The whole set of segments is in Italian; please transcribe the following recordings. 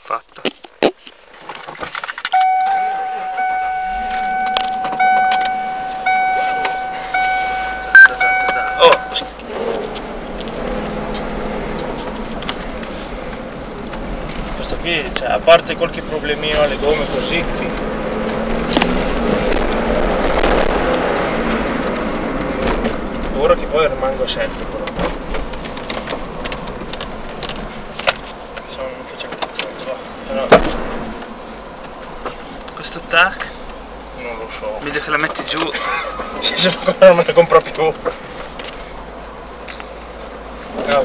Fatto. Oh! Questo qui, cioè, a parte qualche problemino alle gomme così, ora che poi rimango sempre però. Non facciamo cazzo, però Questo tac, non lo so. meglio che la metti giù. Se ancora non me ne compro più. No,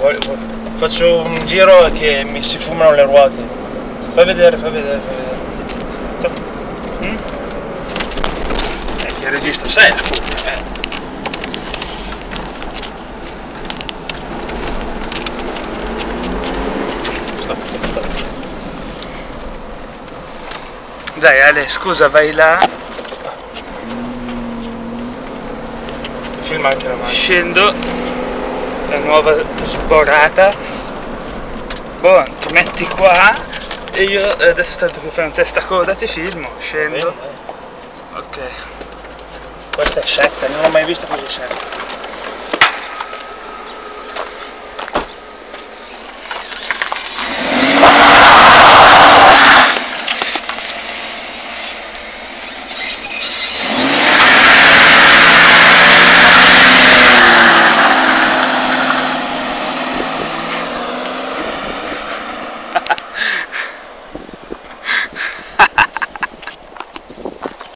faccio un giro che mi si fumano le ruote. Fai vedere. Che regista sei? Dai Ale, scusa, vai là. Filma anche la mano. Scendo. La nuova sborata. Boh, ti metti qua. E io adesso tanto che fai un testacoda ti filmo. Scendo. Ok. Questa è secca, non l'ho mai vista così secca.